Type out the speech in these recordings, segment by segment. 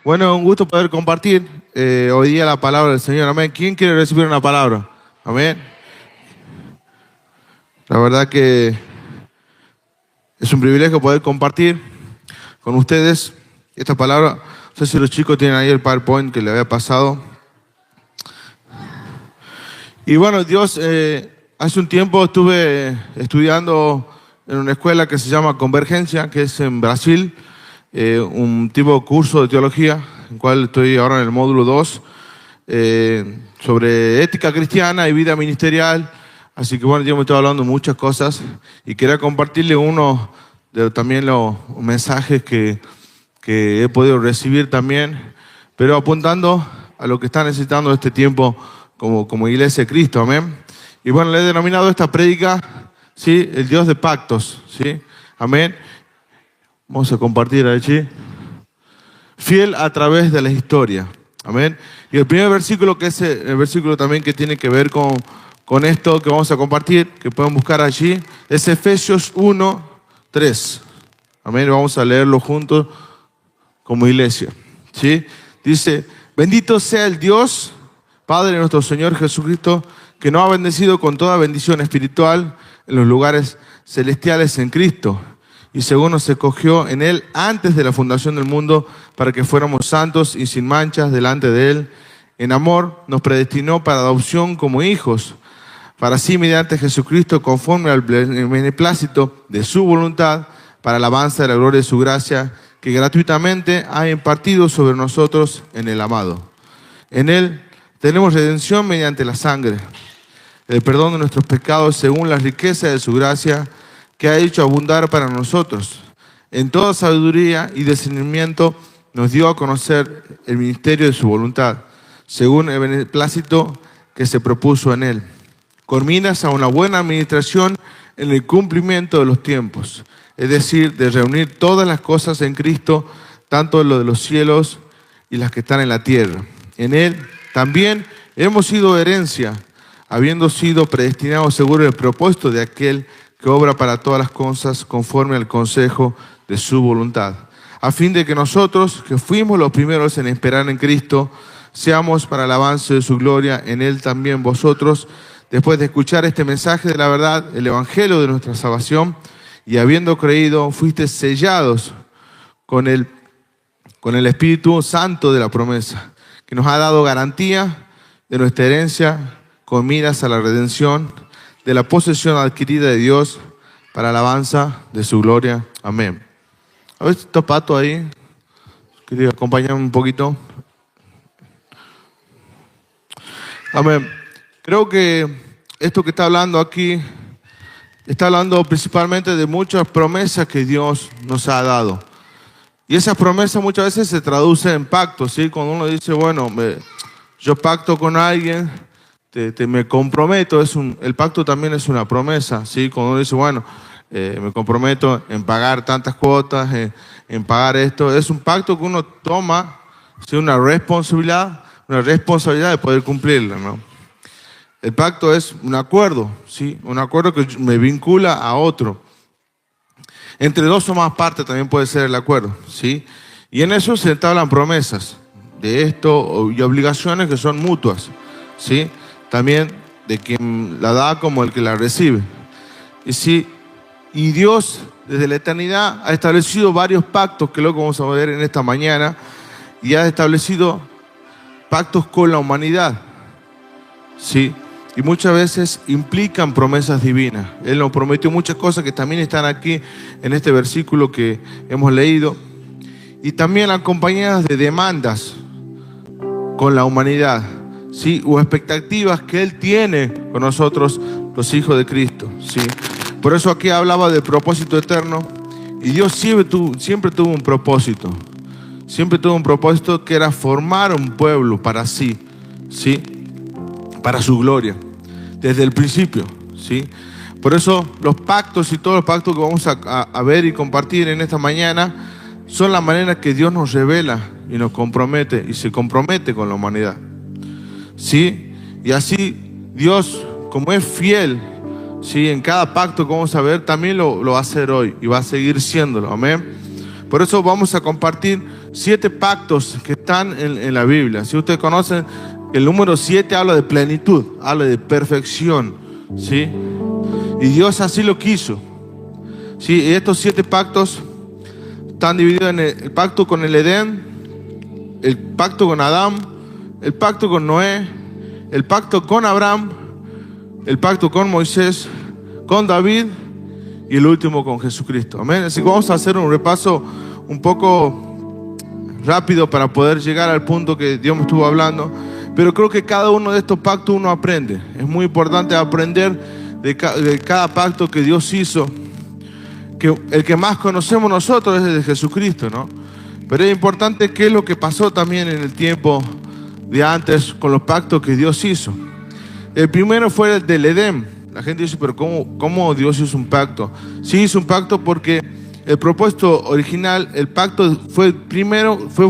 Bueno, un gusto poder compartir hoy día la palabra del Señor. Amén. ¿Quién quiere recibir una palabra? Amén. La verdad que es un privilegio poder compartir con ustedes esta palabra. No sé si los chicos tienen ahí el PowerPoint que le había pasado. Y bueno, Dios, hace un tiempo estuve estudiando en una escuela que se llama Convergencia, que es en Brasil, un tipo de curso de teología, en el cual estoy ahora en el módulo 2, sobre ética cristiana y vida ministerial. Así que bueno, yo me estoy hablando de muchas cosas y quería compartirle uno de también los mensajes que he podido recibir también, pero apuntando a lo que está necesitando este tiempo como iglesia de Cristo, amén. Y bueno, le he denominado esta prédica, ¿sí?, el Dios de pactos, ¿sí? Amén. Vamos a compartir allí. Fiel a través de la historia, amén. Y el primer versículo, que es el versículo también que tiene que ver con esto que vamos a compartir, que pueden buscar allí, es Efesios 1:3. Amén, vamos a leerlo juntos como iglesia, ¿sí? Dice: bendito sea el Dios, Padre de nuestro Señor Jesucristo, que nos ha bendecido con toda bendición espiritual en los lugares celestiales en Cristo, y según nos escogió en Él antes de la fundación del mundo, para que fuéramos santos y sin manchas delante de Él. En amor nos predestinó para adopción como hijos, para sí mediante Jesucristo, conforme al beneplácito de su voluntad, para alabanza de la gloria de su gracia, que gratuitamente ha impartido sobre nosotros en el amado. En Él tenemos redención mediante la sangre, el perdón de nuestros pecados según la riqueza de su gracia, que ha hecho abundar para nosotros. En toda sabiduría y discernimiento nos dio a conocer el ministerio de su voluntad, según el beneplácito que se propuso en Él, con miras a una buena administración en el cumplimiento de los tiempos, es decir, de reunir todas las cosas en Cristo, tanto lo de los cielos y las que están en la tierra. En Él también hemos sido herencia, habiendo sido predestinados según el propósito de aquel que obra para todas las cosas conforme al consejo de su voluntad, a fin de que nosotros, que fuimos los primeros en esperar en Cristo, seamos para el avance de su gloria. En Él también vosotros, después de escuchar este mensaje de la verdad, el evangelio de nuestra salvación, y habiendo creído, fuisteis sellados con el Espíritu Santo de la promesa, que nos ha dado garantía de nuestra herencia, con miras a la redención de la posesión adquirida de Dios, para alabanza de su gloria. Amén. A ver, está Pato ahí. Quería acompañarme un poquito. Amén. Creo que esto que está hablando aquí, está hablando principalmente de muchas promesas que Dios nos ha dado. Y esas promesas muchas veces se traducen en pactos, ¿sí? Cuando uno dice, bueno, yo pacto con alguien, me comprometo, el pacto también es una promesa, ¿sí? Cuando uno dice, bueno, me comprometo en pagar tantas cuotas, en pagar esto, es un pacto que uno toma, ¿sí? Una responsabilidad de poder cumplirla, ¿no? El pacto es un acuerdo, ¿sí? Un acuerdo que me vincula a otro. Entre dos o más partes también puede ser el acuerdo, ¿sí? Y en eso se entablan promesas de esto y obligaciones que son mutuas, ¿sí? También de quien la da como el que la recibe. Y Dios desde la eternidad ha establecido varios pactos que luego vamos a ver en esta mañana, y ha establecido pactos con la humanidad, ¿sí? Y muchas veces implican promesas divinas. Él nos prometió muchas cosas que también están aquí en este versículo que hemos leído, y también acompañadas de demandas con la humanidad, ¿sí? O expectativas que Él tiene con nosotros, los hijos de Cristo, ¿sí? Por eso aquí hablaba del propósito eterno, y Dios siempre tuvo un propósito. Siempre tuvo un propósito, que era formar un pueblo para sí, ¿sí? Para su gloria, desde el principio, ¿sí? Por eso los pactos y todos los pactos que vamos a ver y compartir en esta mañana son la manera que Dios nos revela y nos compromete, y se compromete con la humanidad, ¿sí? Y así Dios, como es fiel, ¿sí? En cada pacto que vamos a ver, también lo va a hacer hoy y va a seguir siéndolo, amén. Por eso vamos a compartir 7 pactos que están en la Biblia. Si ustedes conocen, el número 7 habla de plenitud, habla de perfección, ¿sí? Y Dios así lo quiso, ¿sí? Y estos 7 pactos están divididos en el pacto con el Edén, el pacto con Adán, el pacto con Noé, el pacto con Abraham, el pacto con Moisés, con David y el último con Jesucristo. Amén. Así que vamos a hacer un repaso un poco rápido para poder llegar al punto que Dios me estuvo hablando. Pero creo que cada uno de estos pactos uno aprende. Es muy importante aprender de cada pacto que Dios hizo. Que el que más conocemos nosotros es el de Jesucristo, ¿no? Pero es importante qué es lo que pasó también en el tiempo de antes con los pactos que Dios hizo. El primero fue el del Edén. La gente dice, pero ¿cómo Dios hizo un pacto? Sí, hizo un pacto porque el propósito original, el pacto fue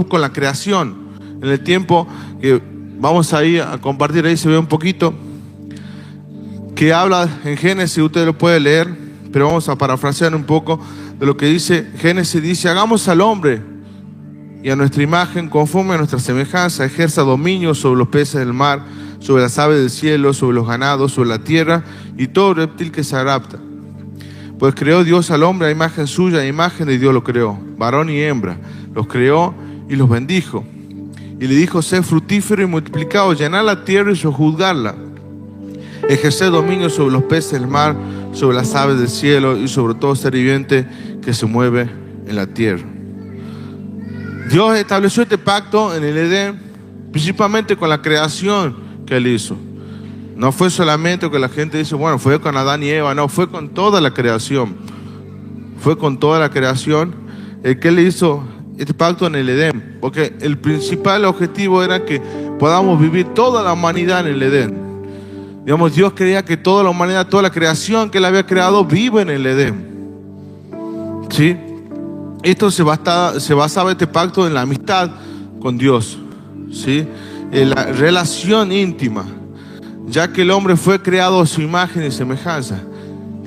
con la creación. En el tiempo que vamos ahí a compartir, ahí se ve un poquito, que habla en Génesis, usted lo puede leer, pero vamos a parafrasear un poco de lo que dice Génesis. Dice, hagamos al hombre y a nuestra imagen, conforme a nuestra semejanza, ejerza dominio sobre los peces del mar, sobre las aves del cielo, sobre los ganados, sobre la tierra y todo reptil que se adapta. Pues creó Dios al hombre a imagen suya, a imagen de Dios lo creó, varón y hembra, los creó y los bendijo. Y le dijo, sed fructífero y multiplicaos, llenad la tierra y sojuzgadla, ejerced dominio sobre los peces del mar, sobre las aves del cielo y sobre todo ser viviente que se mueve en la tierra. Dios estableció este pacto en el Edén, principalmente con la creación que Él hizo. No fue solamente que la gente dice, bueno, fue con Adán y Eva. No, fue con toda la creación. Fue con toda la creación el que Él hizo este pacto en el Edén. Porque el principal objetivo era que podamos vivir toda la humanidad en el Edén. Digamos, Dios quería que toda la humanidad, toda la creación que Él había creado, viva en el Edén. ¿Sí? Esto se basaba este pacto en la amistad con Dios, ¿sí? En la relación íntima, ya que el hombre fue creado a su imagen y semejanza.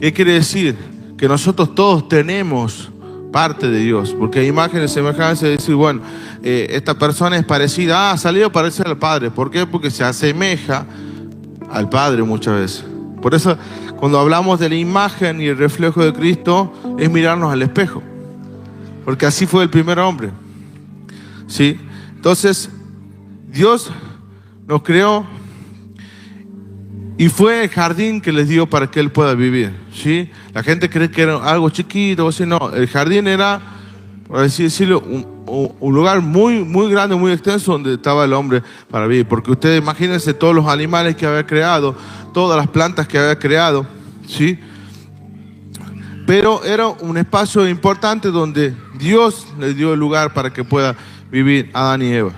¿Qué quiere decir? Que nosotros todos tenemos parte de Dios, porque imagen y semejanza es decir, bueno, esta persona es parecida, salió parecida al Padre. ¿Por qué? Porque se asemeja al Padre muchas veces. Por eso, cuando hablamos de la imagen y el reflejo de Cristo, es mirarnos al espejo, porque así fue el primer hombre, ¿sí? Entonces, Dios nos creó y fue el jardín que les dio para que Él pueda vivir, ¿sí? La gente cree que era algo chiquito, o sea, no, el jardín era, por así decirlo, un lugar muy, muy grande, muy extenso donde estaba el hombre para vivir. Porque ustedes imagínense todos los animales que había creado, todas las plantas que había creado, ¿sí? Pero era un espacio importante donde Dios les dio el lugar para que pueda vivir Adán y Eva.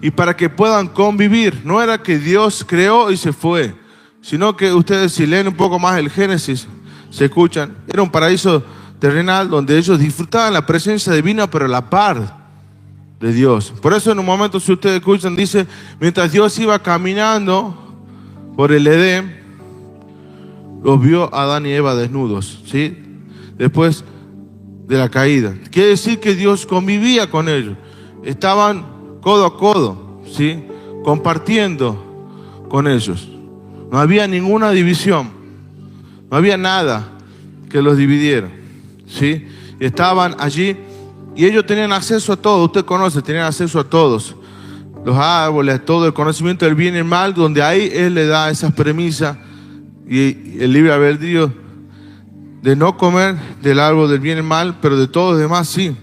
Y para que puedan convivir. No era que Dios creó y se fue, sino que ustedes, si leen un poco más el Génesis, se escuchan, era un paraíso terrenal donde ellos disfrutaban la presencia divina, pero a la par de Dios. Por eso en un momento, si ustedes escuchan, dice, mientras Dios iba caminando por el Edén, los vio a Adán y Eva desnudos, ¿sí? Después de la caída. Quiere decir que Dios convivía con ellos. Estaban codo a codo, ¿sí? Compartiendo con ellos. No había ninguna división. No había nada que los dividiera, ¿sí? Estaban allí y ellos tenían acceso a todo. Usted conoce, tenían acceso a todos. Los árboles, todo el conocimiento del bien y el mal, donde ahí Él le da esas premisas y el libre albedrío de no comer del árbol del bien y el mal, pero de todos los demás sí.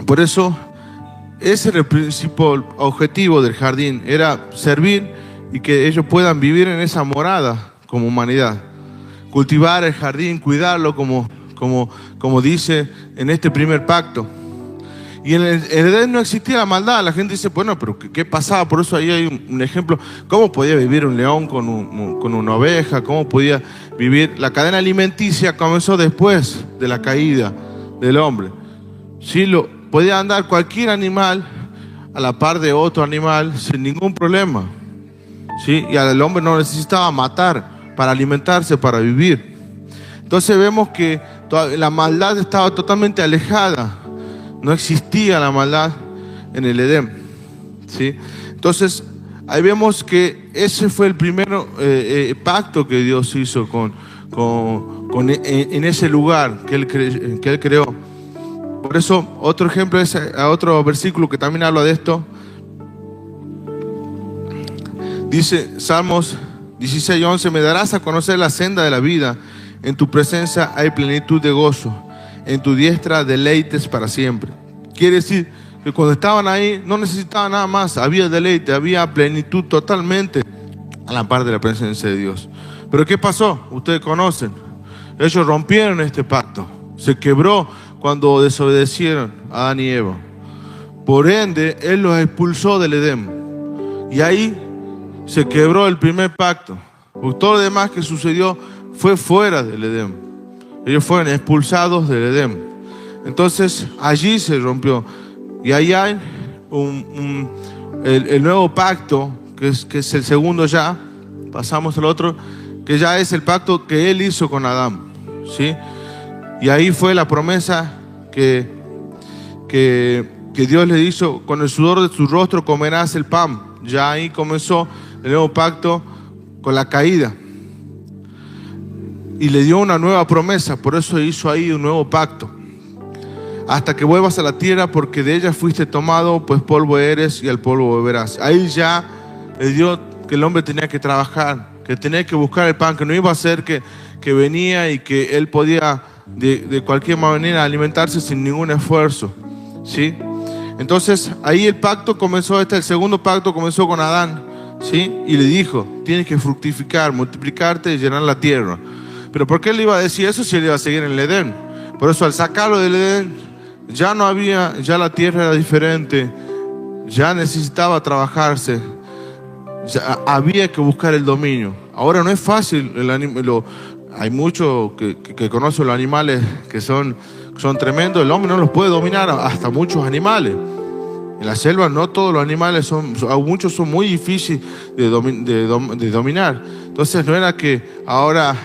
Por eso, ese era el principal objetivo del jardín, era servir y que ellos puedan vivir en esa morada como humanidad. Cultivar el jardín, cuidarlo como dice en este primer pacto. Y en el Edén no existía la maldad. La gente dice, bueno, pero ¿qué pasaba? Por eso ahí hay un ejemplo. ¿Cómo podía vivir un león con una oveja? ¿Cómo podía vivir? La cadena alimenticia comenzó después de la caída del hombre. Sí, podía andar cualquier animal a la par de otro animal sin ningún problema. ¿Sí? Y al hombre no necesitaba matar para alimentarse, para vivir. Entonces vemos que la maldad estaba totalmente alejada. No existía la maldad en el Edén, ¿sí? Entonces, ahí vemos que ese fue el primer pacto que Dios hizo en ese lugar que Él creó. Por eso, otro ejemplo es otro versículo que también habla de esto. Dice Salmos 16:11: me darás a conocer la senda de la vida, en tu presencia hay plenitud de gozo, en tu diestra deleites para siempre. Quiere decir que cuando estaban ahí no necesitaban nada más, había deleite, había plenitud totalmente a la par de la presencia de Dios. Pero ¿qué pasó? Ustedes conocen, ellos rompieron este pacto, se quebró cuando desobedecieron a Adán y Eva. Por ende, Él los expulsó del Edén, y ahí se quebró el primer pacto, porque todo lo demás que sucedió fue fuera del Edén. Ellos fueron expulsados del Edén. Entonces allí se rompió. Y ahí hay el nuevo pacto, que es el segundo ya. Pasamos al otro, que ya es el pacto que Él hizo con Adán, ¿sí? Y ahí fue la promesa que Dios le hizo: con el sudor de tu rostro comerás el pan. Ya ahí comenzó el nuevo pacto con la caída. Y le dio una nueva promesa, por eso hizo ahí un nuevo pacto. Hasta que vuelvas a la tierra, porque de ella fuiste tomado, pues polvo eres y al polvo beberás. Ahí ya le dio que el hombre tenía que trabajar, que tenía que buscar el pan, que no iba a ser que venía y que él podía de cualquier manera alimentarse sin ningún esfuerzo, ¿sí? Entonces ahí el pacto comenzó, el segundo pacto comenzó con Adán, ¿sí? Y le dijo: tienes que fructificar, multiplicarte y llenar la tierra. Pero ¿por qué le iba a decir eso si él iba a seguir en el Edén? Por eso, al sacarlo del Edén, ya la tierra era diferente, ya necesitaba trabajarse, ya había que buscar el dominio. Ahora no es fácil, hay muchos que conocen los animales que son tremendos, el hombre no los puede dominar, hasta muchos animales. En la selva no todos los animales muchos son muy difíciles de dominar. Entonces no era que ahora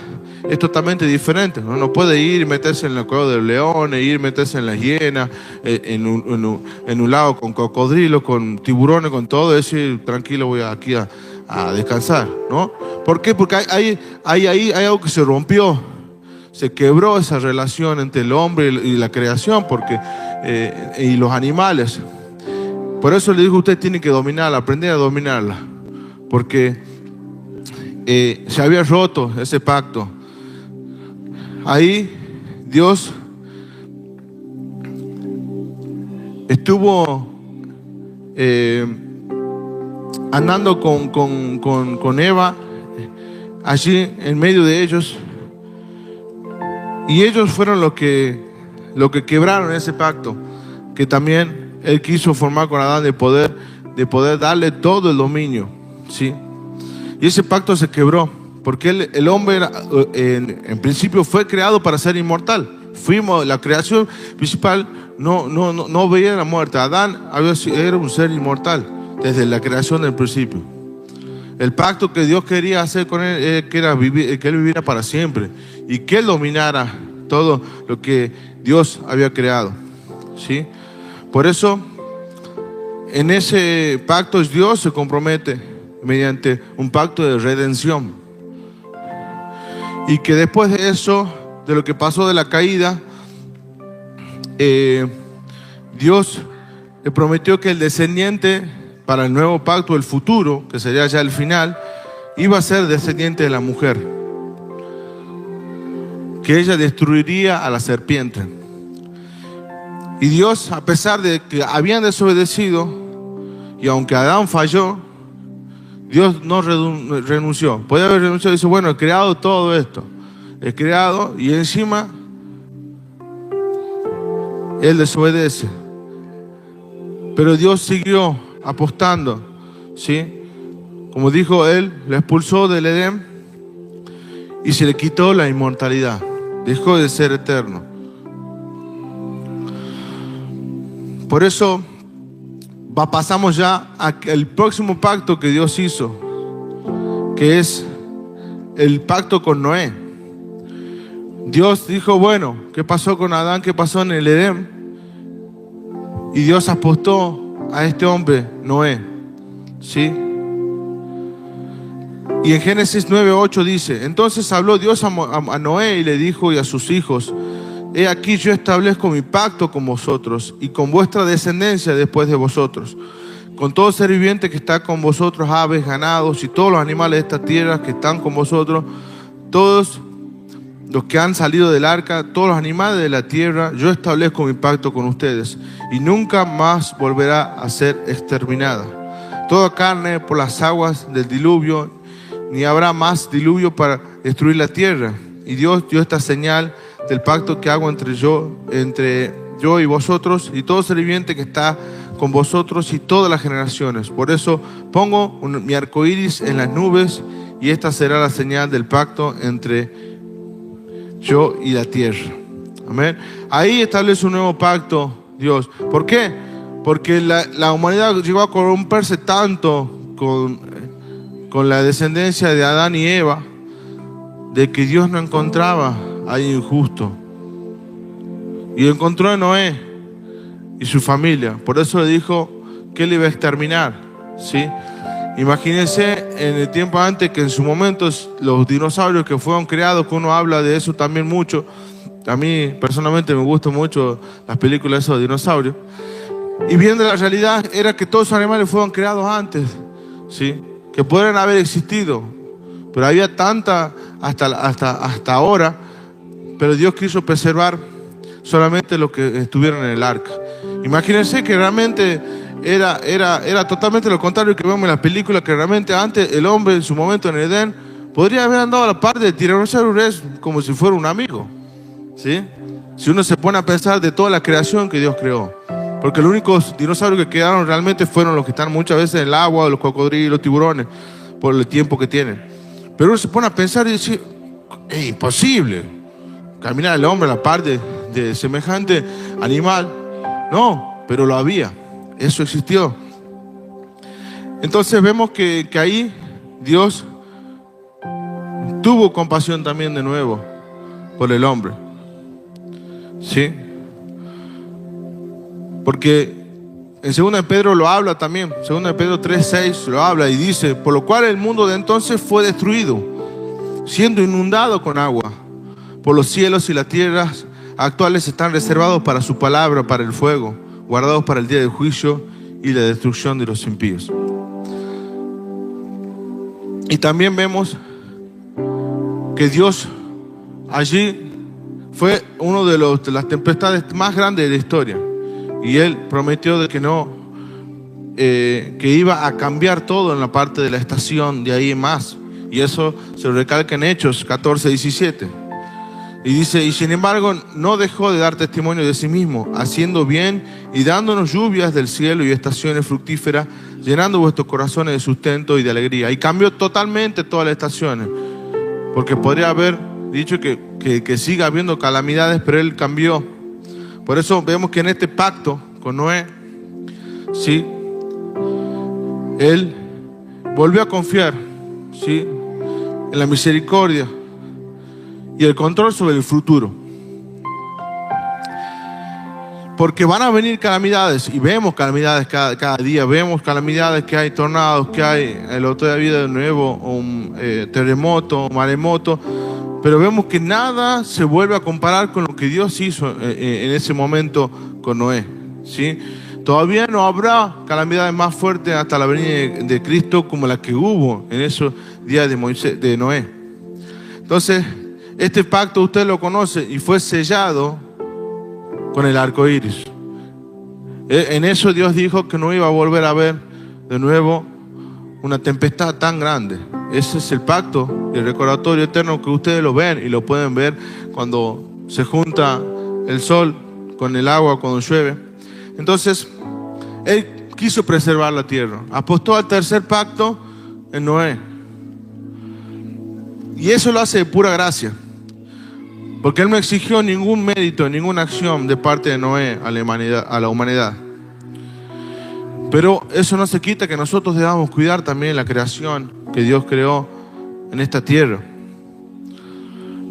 es totalmente diferente, ¿no? No puede ir y meterse en la cueva del león, ir y meterse en las hienas, en un lago con cocodrilos, con tiburones, con todo eso, y tranquilo voy aquí a descansar, ¿no? ¿Por qué? Porque hay algo que se rompió, se quebró esa relación entre el hombre y la creación, y los animales. Por eso le digo: usted tiene que dominarla, aprender a dominarla, porque se había roto ese pacto. Ahí Dios estuvo andando con Eva allí en medio de ellos, y ellos fueron los que quebraron ese pacto que también Él quiso formar con Adán, de poder darle todo el dominio, ¿sí? Y ese pacto se quebró porque el hombre en principio fue creado para ser inmortal. La creación principal no veía la muerte. Adán era un ser inmortal desde la creación del principio. El pacto que Dios quería hacer con él que era que él viviera para siempre y que él dominara todo lo que Dios había creado, ¿sí? Por eso, en ese pacto Dios se compromete mediante un pacto de redención. Y que después de eso, de lo que pasó de la caída, Dios le prometió que el descendiente para el nuevo pacto, el futuro, que sería ya el final, iba a ser descendiente de la mujer, que ella destruiría a la serpiente. Y Dios, a pesar de que habían desobedecido, y aunque Adán falló, Dios no renunció. Podía haber renunciado y dice: bueno, he creado todo esto, he creado, y encima Él desobedece. Pero Dios siguió apostando, ¿sí? Como dijo Él, le expulsó del Edén y se le quitó la inmortalidad. Dejó de ser eterno. Por eso pasamos ya al próximo pacto que Dios hizo, que es el pacto con Noé. Dios dijo: bueno, ¿qué pasó con Adán? ¿Qué pasó en el Edén? Y Dios apostó a este hombre, Noé, ¿sí? Y en Génesis 9:8 dice: entonces habló Dios a Noé y le dijo y a sus hijos: he aquí yo establezco mi pacto con vosotros y con vuestra descendencia después de vosotros, con todo ser viviente que está con vosotros, aves, ganados y todos los animales de esta tierra que están con vosotros, todos los que han salido del arca, todos los animales de la tierra, yo establezco mi pacto con ustedes y nunca más volverá a ser exterminada toda carne por las aguas del diluvio, ni habrá más diluvio para destruir la tierra. Y Dios dio esta señal del pacto que hago entre yo y vosotros y todo ser viviente que está con vosotros y todas las generaciones. Por eso pongo mi arco iris en las nubes, y esta será la señal del pacto entre yo y la tierra. Amén. Ahí establece un nuevo pacto Dios. ¿Por qué? Porque la humanidad llegó a corromperse tanto con la descendencia de Adán y Eva, de que Dios no encontraba a alguien injusto. Y encontró a Noé y su familia. Por eso le dijo que él iba a exterminar, ¿sí? Imagínense en el tiempo antes, que en su momento los dinosaurios que fueron creados, que uno habla de eso también mucho. A mí personalmente me gustan mucho las películas de esos dinosaurios. Y viendo la realidad era que todos esos animales fueron creados antes, ¿sí? Que podrían haber existido, pero había tanta hasta ahora. Pero Dios quiso preservar solamente los que estuvieron en el arca. Imagínense que realmente era totalmente lo contrario que vemos en las películas, que realmente antes el hombre en su momento en Edén podría haber andado a la par de Tiranosaurio Rex como si fuera un amigo, ¿sí? Si uno se pone a pensar de toda la creación que Dios creó. Porque los únicos dinosaurios que quedaron realmente fueron los que están muchas veces en el agua, los cocodrilos, los tiburones, por el tiempo que tienen. Pero uno se pone a pensar y dice: es imposible caminar el hombre a la par de semejante animal. No, pero lo había. Eso existió. Entonces vemos que ahí Dios tuvo compasión también de nuevo por el hombre, ¿sí? Porque en 2 de Pedro lo habla también. 2 de Pedro 3:6 lo habla y dice: por lo cual el mundo de entonces fue destruido, siendo inundado con agua, por los cielos y las tierras actuales están reservados para su palabra, para el fuego, guardados para el día del juicio y la destrucción de los impíos. Y también vemos que Dios allí fue uno de las tempestades más grandes de la historia. Y Él prometió de que iba a cambiar todo en la parte de la estación de ahí en más. Y eso se recalca en Hechos 14:17. Y dice: y sin embargo no dejó de dar testimonio de sí mismo, haciendo bien y dándonos lluvias del cielo y estaciones fructíferas, llenando vuestros corazones de sustento y de alegría. Y cambió totalmente todas las estaciones, porque podría haber dicho que siga habiendo calamidades, pero Él cambió. Por eso vemos que en este pacto con Noé, ¿sí?, Él volvió a confiar, ¿sí?, en la misericordia y el control sobre el futuro. Porque van a venir calamidades, y vemos calamidades cada día. Vemos calamidades, que hay tornados, que hay el otro día había de nuevo un terremoto, un maremoto. Pero vemos que nada se vuelve a comparar con lo que Dios hizo en ese momento con Noé, ¿sí? Todavía no habrá calamidades más fuertes hasta la venida de Cristo como la que hubo en esos días de Noé. Entonces, este pacto usted lo conoce y fue sellado con el arco iris. En eso Dios dijo que no iba a volver a ver de nuevo una tempestad tan grande. Ese es el pacto y el recordatorio eterno que ustedes lo ven y lo pueden ver cuando se junta el sol con el agua, cuando llueve. Entonces, Él quiso preservar la tierra. Apostó al tercer pacto en Noé. Y eso lo hace de pura gracia, porque Él no exigió ningún mérito, ninguna acción de parte de Noé a la humanidad. Pero eso no se quita que nosotros debamos cuidar también la creación que Dios creó en esta tierra.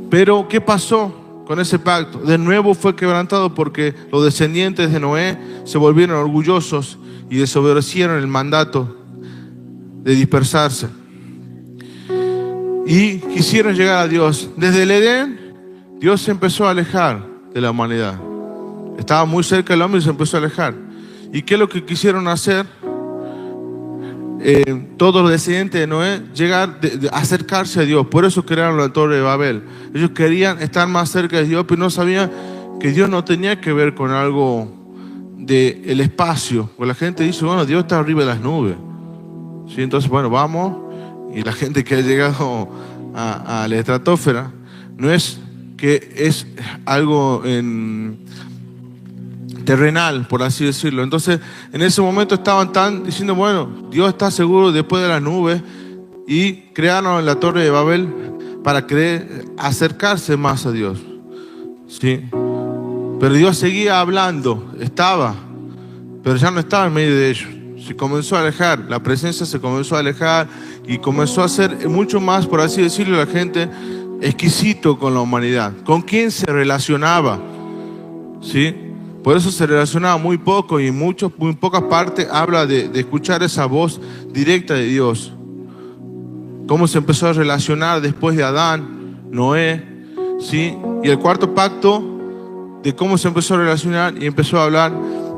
Pero ¿qué pasó con ese pacto. De nuevo fue quebrantado porque los descendientes de Noé se volvieron orgullosos y desobedecieron el mandato de dispersarse. Y quisieron llegar a Dios. Desde el Edén, Dios se empezó a alejar de la humanidad. Estaba muy cerca del hombre y se empezó a alejar. ¿Y qué es lo que quisieron hacer? Todos los descendientes de Noé, acercarse a Dios. Por eso crearon la Torre de Babel. Ellos querían estar más cerca de Dios, pero no sabían que Dios no tenía que ver con algo del espacio. Porque la gente dice, bueno, Dios está arriba de las nubes. ¿Sí? Entonces, bueno, vamos. Y la gente que ha llegado a la estratosfera, no es que es algo terrenal, por así decirlo. Entonces, en ese momento estaban diciendo, bueno, Dios está seguro después de las nubes, y crearon la Torre de Babel para acercarse más a Dios. ¿Sí? Pero Dios seguía hablando, pero ya no estaba en medio de ellos. Se comenzó a alejar, la presencia se comenzó a alejar y comenzó a ser mucho más, por así decirlo, la gente exquisito con la humanidad. ¿Con quién se relacionaba? ¿Sí? Por eso se relacionaba muy poco, y en muy pocas partes habla de escuchar esa voz directa de Dios. Cómo se empezó a relacionar después de Adán, Noé, ¿sí? Y el cuarto pacto, de cómo se empezó a relacionar y empezó a hablar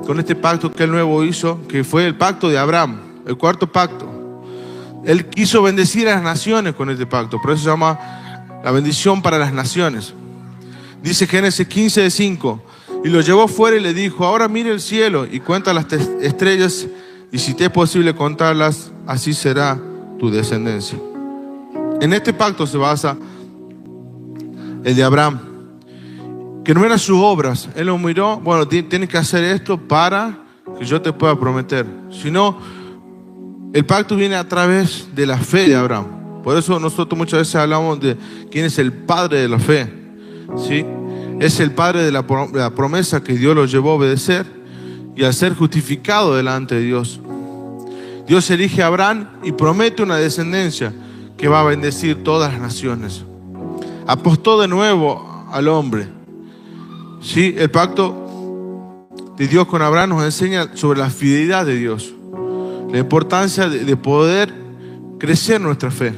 con este pacto que él nuevo hizo, que fue el pacto de Abraham, el cuarto pacto. Él quiso bendecir a las naciones con este pacto, por eso se llama la bendición para las naciones. Dice Génesis 15:5, y lo llevó fuera y le dijo, ahora mire el cielo y cuenta las estrellas, y si te es posible contarlas, así será tu descendencia. En este pacto se basa el de Abraham, que no eran sus obras. Él lo miró, bueno, tienes que hacer esto para que yo te pueda prometer. Sino, el pacto viene a través de la fe de Abraham. Por eso nosotros muchas veces hablamos de quién es el padre de la fe, ¿sí? Es el padre de la promesa que Dios lo llevó a obedecer, y al ser justificado delante de Dios, Dios elige a Abraham y promete una descendencia que va a bendecir todas las naciones. Apostó de nuevo al hombre. Sí, el pacto de Dios con Abraham nos enseña sobre la fidelidad de Dios, la importancia de poder crecer nuestra fe,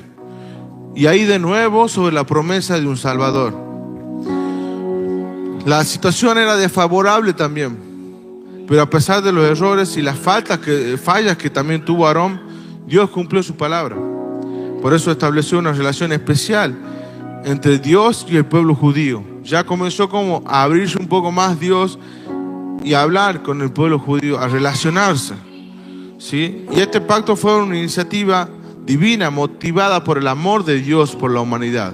y ahí de nuevo sobre la promesa de un Salvador. La situación era desfavorable también, pero a pesar de los errores y las fallas que también tuvo Aarón, Dios cumplió su palabra. Por eso estableció una relación especial entre Dios y el pueblo judío. Ya comenzó como a abrirse un poco más Dios y a hablar con el pueblo judío, a relacionarse, ¿sí? Y este pacto fue una iniciativa divina motivada por el amor de Dios por la humanidad.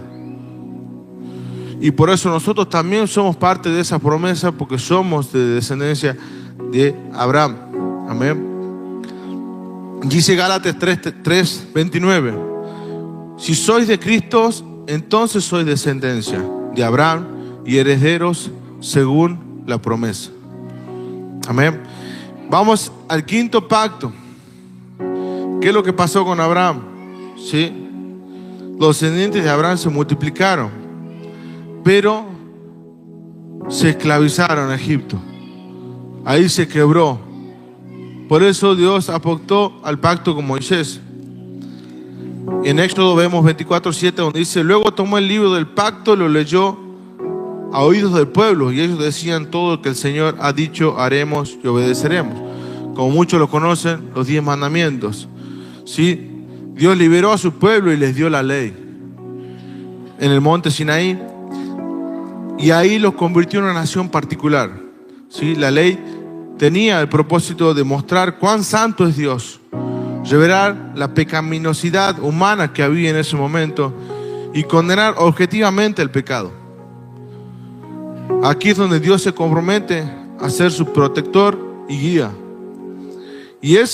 Y por eso nosotros también somos parte de esa promesa, porque somos de descendencia de Abraham. Amén. Dice Gálatas 3:29, si sois de Cristo, entonces sois descendencia de Abraham y herederos según la promesa. Amén. Vamos al quinto pacto. ¿Qué es lo que pasó con Abraham? ¿Sí? Los descendientes de Abraham se multiplicaron, pero se esclavizaron a Egipto. Ahí se quebró. Por eso Dios apostó al pacto con Moisés. En Éxodo vemos 24:7, donde dice, luego tomó el libro del pacto, lo leyó a oídos del pueblo, y ellos decían, todo lo que el Señor ha dicho haremos y obedeceremos. Como muchos lo conocen, los 10 mandamientos. ¿Sí? Dios liberó a su pueblo y les dio la ley en el monte Sinaí, y ahí los convirtió en una nación particular. ¿Sí? La ley tenía el propósito de mostrar cuán santo es Dios, revelar la pecaminosidad humana que había en ese momento y condenar objetivamente el pecado. Aquí es donde Dios se compromete a ser su protector y guía. Y el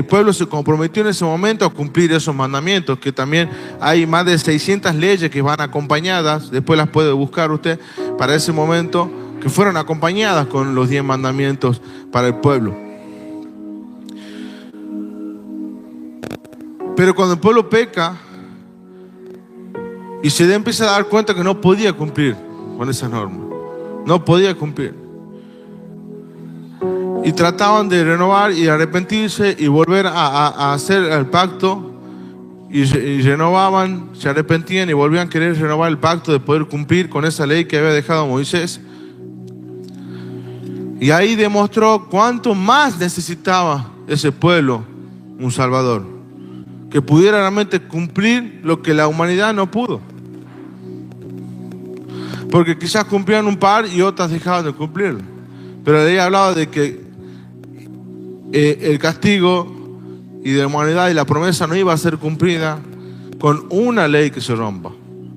pueblo se comprometió en ese momento a cumplir esos mandamientos, que también hay más de 600 leyes que van acompañadas, después las puede buscar usted, para ese momento, que fueron acompañadas con los 10 mandamientos para el pueblo. Pero cuando el pueblo peca y se empieza a dar cuenta que no podía cumplir, con esa norma. No podía cumplir. Y trataban de renovar y arrepentirse y volver a hacer el pacto. Y renovaban, se arrepentían y volvían a querer renovar el pacto de poder cumplir con esa ley que había dejado Moisés. Y ahí demostró cuánto más necesitaba ese pueblo un Salvador, que pudiera realmente cumplir lo que la humanidad no pudo. Porque quizás cumplían un par y otras dejaban de cumplirlo. Pero la ley hablaba de que el castigo y de la humanidad y la promesa no iba a ser cumplida con una ley que se rompa.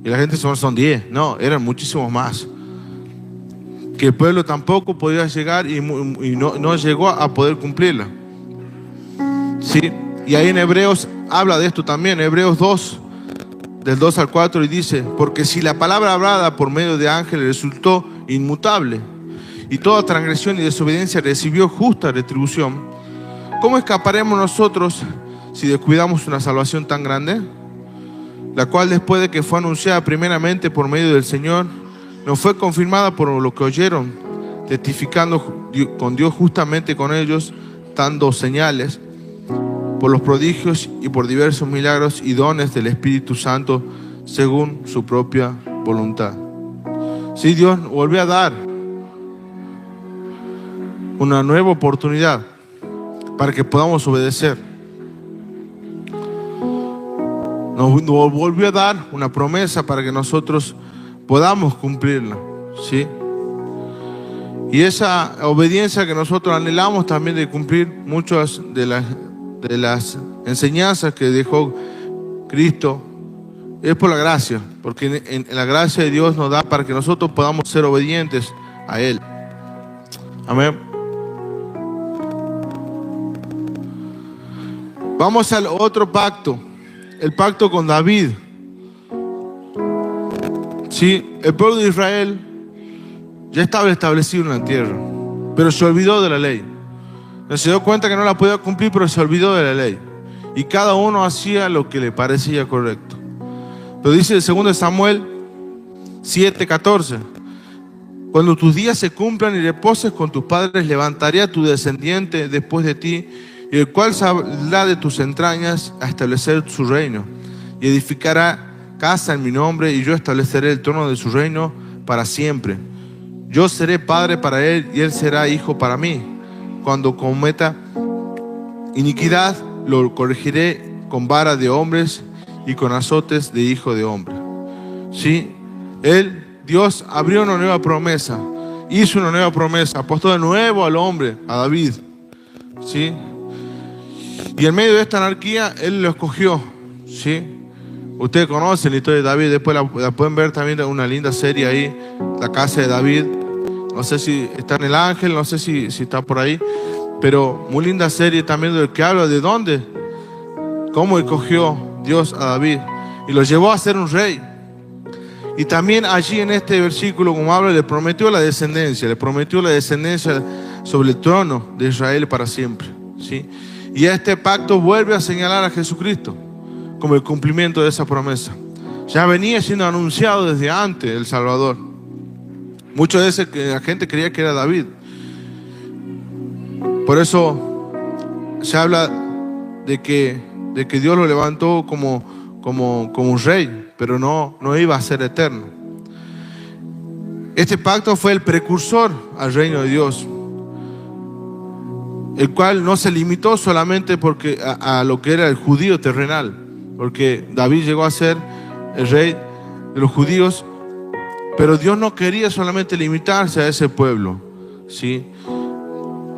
Y la gente son 10, no, eran muchísimos más. Que el pueblo tampoco podía llegar y no llegó a poder cumplirla. ¿Sí? Y ahí en Hebreos habla de esto también, Hebreos 2, del 2 al 4, y dice: porque si la palabra hablada por medio de ángeles resultó inmutable, y toda transgresión y desobediencia recibió justa retribución, ¿cómo escaparemos nosotros si descuidamos una salvación tan grande? La cual, después de que fue anunciada primeramente por medio del Señor, no fue confirmada por lo que oyeron, testificando con Dios justamente con ellos, dando señales por los prodigios y por diversos milagros y dones del Espíritu Santo según su propia voluntad. Sí, Dios volvió a dar una nueva oportunidad para que podamos obedecer. Nos volvió a dar una promesa para que nosotros podamos cumplirla, ¿sí? Y esa obediencia que nosotros anhelamos también de cumplir muchas de las enseñanzas que dejó Cristo, es por la gracia, porque en la gracia de Dios nos da para que nosotros podamos ser obedientes a Él. Amén. Vamos al otro pacto, el pacto con David. Sí, el pueblo de Israel ya estaba establecido en la tierra, pero se olvidó de la ley. Se dio cuenta que no la podía cumplir, pero se olvidó de la ley. Y cada uno hacía lo que le parecía correcto. Pero dice el 2 Samuel 7:14: cuando tus días se cumplan y reposes con tus padres, levantaré a tu descendiente después de ti, y el cual saldrá de tus entrañas a establecer su reino, y edificará casa en mi nombre, y yo estableceré el trono de su reino para siempre. Yo seré padre para él, y él será hijo para mí. Cuando cometa iniquidad, lo corregiré con vara de hombres y con azotes de hijo de hombre. ¿Sí? Dios abrió una nueva promesa, hizo una nueva promesa, apostó de nuevo al hombre, a David. ¿Sí? Y en medio de esta anarquía, Él lo escogió. ¿Sí? Ustedes conocen la historia de David, después la pueden ver también en una linda serie ahí, La Casa de David. No sé si está en El Ángel, no sé si está por ahí, pero muy linda serie también del que habla de dónde, cómo escogió Dios a David y lo llevó a ser un rey. Y también allí en este versículo, como habla, le prometió la descendencia sobre el trono de Israel para siempre. ¿Sí? Y este pacto vuelve a señalar a Jesucristo como el cumplimiento de esa promesa. Ya venía siendo anunciado desde antes el Salvador. Muchas veces la gente creía que era David. Por eso se habla de que Dios lo levantó como un rey, pero no iba a ser eterno. Este pacto fue el precursor al reino de Dios, el cual no se limitó solamente a lo que era el judío terrenal, porque David llegó a ser el rey de los judíos, pero Dios no quería solamente limitarse a ese pueblo, ¿sí?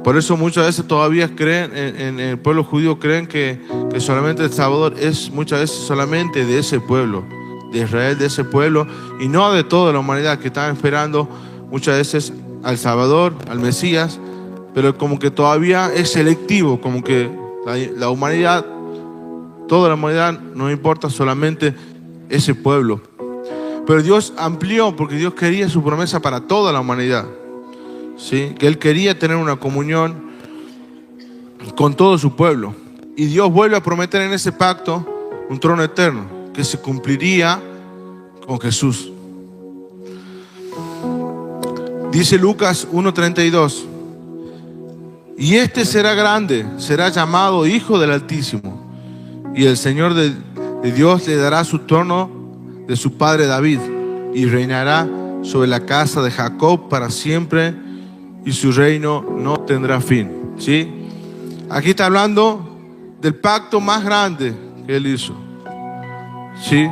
Por eso muchas veces todavía creen, en el pueblo judío creen que solamente el Salvador es muchas veces solamente de ese pueblo, de Israel, de ese pueblo, y no de toda la humanidad, que están esperando muchas veces al Salvador, al Mesías, pero como que todavía es selectivo, como que la humanidad, toda la humanidad, no importa solamente ese pueblo. Pero Dios amplió, porque Dios quería su promesa para toda la humanidad. ¿Sí? Que Él quería tener una comunión con todo su pueblo. Y Dios vuelve a prometer en ese pacto un trono eterno que se cumpliría con Jesús. Dice Lucas 1:32. Y este será grande, será llamado Hijo del Altísimo. Y el Señor de Dios le dará su trono de su padre David. Y reinará sobre la casa de Jacob para siempre. Y su reino no tendrá fin. ¿Sí? Aquí está hablando del pacto más grande que Él hizo. ¿Sí?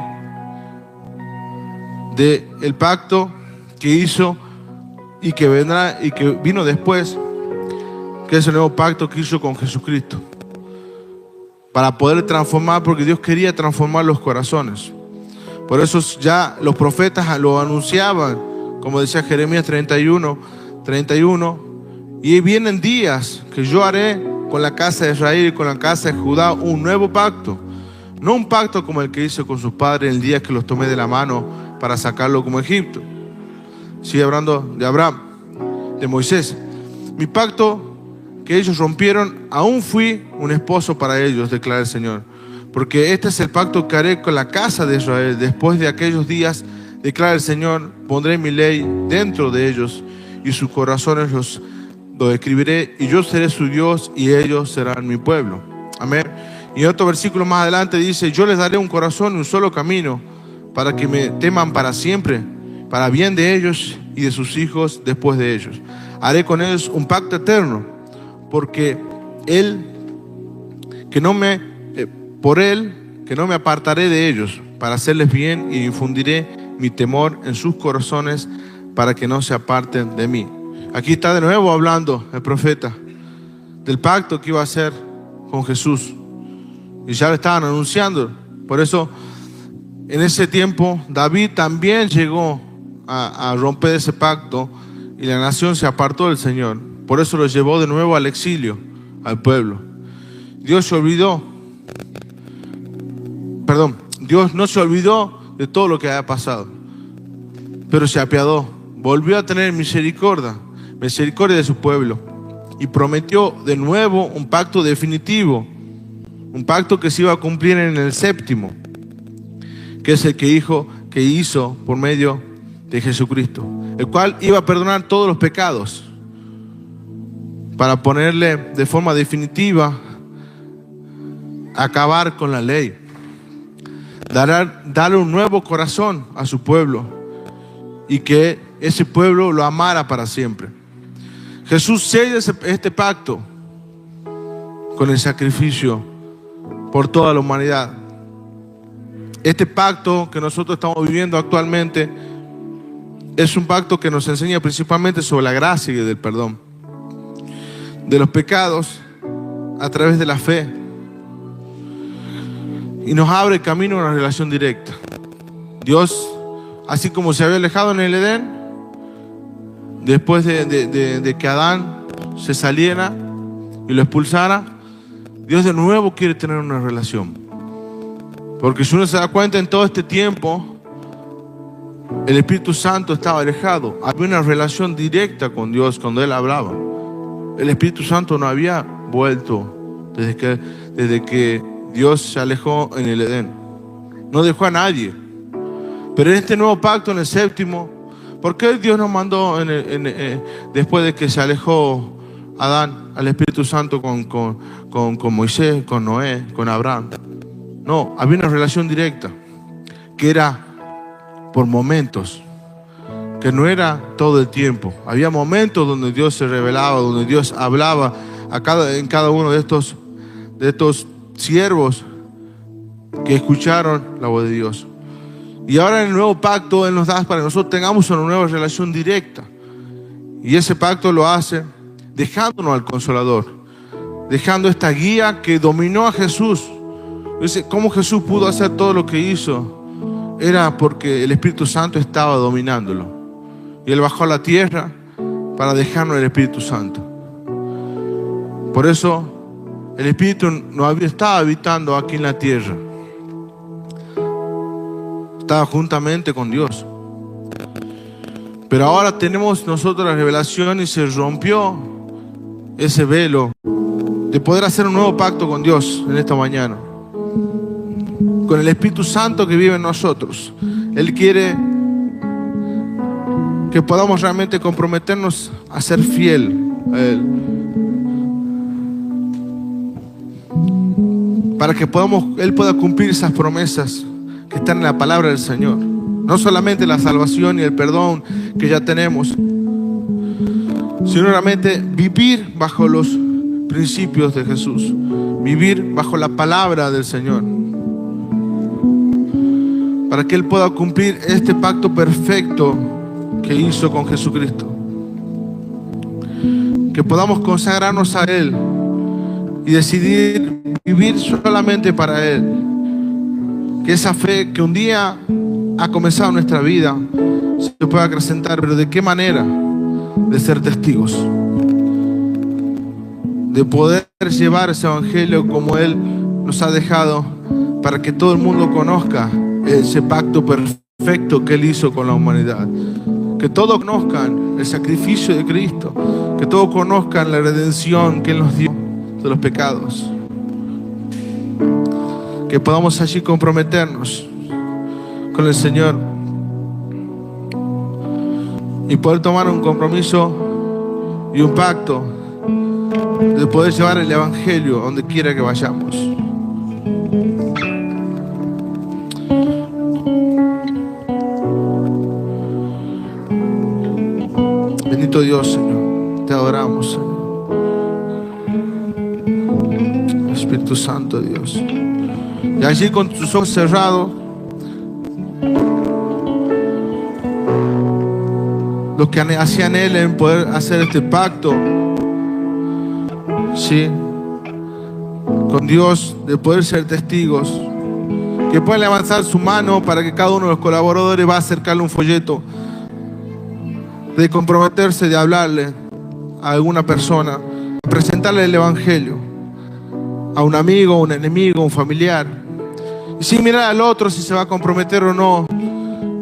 El pacto que hizo y que vendrá y que vino después, que es el nuevo pacto que hizo con Jesucristo, para poder transformar, porque Dios quería transformar los corazones. Por eso ya los profetas lo anunciaban, como decía Jeremías 31, y vienen días que yo haré con la casa de Israel y con la casa de Judá un nuevo pacto, no un pacto como el que hice con sus padres el día que los tomé de la mano para sacarlo como Egipto. Sigue hablando de Abraham, de Moisés. Mi pacto que ellos rompieron, aún fui un esposo para ellos, declara el Señor. Porque este es el pacto que haré con la casa de Israel. Después de aquellos días, declara el Señor, pondré mi ley dentro de ellos y sus corazones lo escribiré, y yo seré su Dios y ellos serán mi pueblo. Amén. Y otro versículo más adelante dice, yo les daré un corazón y un solo camino para que me teman para siempre, para bien de ellos y de sus hijos después de ellos. Haré con ellos un pacto eterno, porque por él que no me apartaré de ellos, para hacerles bien, y infundiré mi temor en sus corazones para que no se aparten de mí. Aquí está de nuevo hablando el profeta del pacto que iba a hacer con Jesús, y ya lo estaban anunciando. Por eso en ese tiempo David también llegó a romper ese pacto, y la nación se apartó del Señor. Por eso lo llevó de nuevo al exilio, al pueblo. Dios no se olvidó de todo lo que había pasado, pero se apiadó, volvió a tener misericordia de su pueblo, y prometió de nuevo un pacto definitivo, un pacto que se iba a cumplir en el séptimo, que es el que hizo por medio de Jesucristo, el cual iba a perdonar todos los pecados, para ponerle de forma definitiva, acabar con la ley, darle un nuevo corazón a su pueblo, y que ese pueblo lo amara para siempre. Jesús sella este pacto con el sacrificio por toda la humanidad. Este pacto que nosotros estamos viviendo actualmente es un pacto que nos enseña principalmente sobre la gracia y del perdón de los pecados a través de la fe, y nos abre el camino a una relación directa. Dios, así como se había alejado en el Edén, después de que Adán se saliera y lo expulsara, Dios de nuevo quiere tener una relación. Porque si uno se da cuenta, en todo este tiempo el Espíritu Santo estaba alejado. Había una relación directa con Dios cuando Él hablaba. El Espíritu Santo no había vuelto desde que Dios se alejó en el Edén. No dejó a nadie. Pero en este nuevo pacto, en el séptimo, ¿por qué Dios nos mandó después de que se alejó Adán al Espíritu Santo con Moisés, con Noé, con Abraham? No, había una relación directa que era por momentos, que no era todo el tiempo. Había momentos donde Dios se revelaba, donde Dios hablaba en cada uno de estos siervos que escucharon la voz de Dios. Y ahora en el nuevo pacto Él nos da para que nosotros tengamos una nueva relación directa. Y ese pacto lo hace dejándonos al Consolador, dejando esta guía que dominó a Jesús. Dice, ¿cómo Jesús pudo hacer todo lo que hizo? Era porque el Espíritu Santo estaba dominándolo. Y Él bajó a la tierra para dejarnos el Espíritu Santo. Por eso el Espíritu no estaba habitando aquí en la tierra. Estaba juntamente con Dios. Pero ahora tenemos nosotros la revelación, y se rompió ese velo de poder hacer un nuevo pacto con Dios en esta mañana, con el Espíritu Santo que vive en nosotros. Él quiere que podamos realmente comprometernos a ser fiel a Él, para que Él pueda cumplir esas promesas que están en la palabra del Señor. No solamente la salvación y el perdón que ya tenemos, sino realmente vivir bajo los principios de Jesús, vivir bajo la palabra del Señor, para que Él pueda cumplir este pacto perfecto que hizo con Jesucristo. Que podamos consagrarnos a Él y decidir vivir solamente para Él. Que esa fe que un día ha comenzado en nuestra vida se pueda acrecentar, pero ¿de qué manera? De ser testigos, de poder llevar ese evangelio como Él nos ha dejado, para que todo el mundo conozca ese pacto perfecto que Él hizo con la humanidad. Que todos conozcan el sacrificio de Cristo, que todos conozcan la redención que Él nos dio de los pecados. Que podamos allí comprometernos con el Señor y poder tomar un compromiso y un pacto de poder llevar el evangelio donde quiera que vayamos. Bendito Dios, Señor, te adoramos, Señor. Espíritu Santo, Dios. Y allí con tus ojos cerrados, los que hacían Él en poder hacer este pacto, ¿sí?, con Dios, de poder ser testigos, que puedan levantar su mano para que cada uno de los colaboradores va a acercarle un folleto, de comprometerse, de hablarle a alguna persona, a presentarle el evangelio a un amigo, un enemigo, un familiar, y sin mirar al otro si se va a comprometer o no,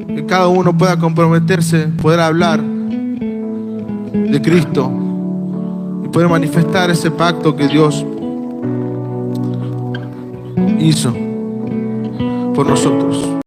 que cada uno pueda comprometerse, poder hablar de Cristo y poder manifestar ese pacto que Dios hizo por nosotros.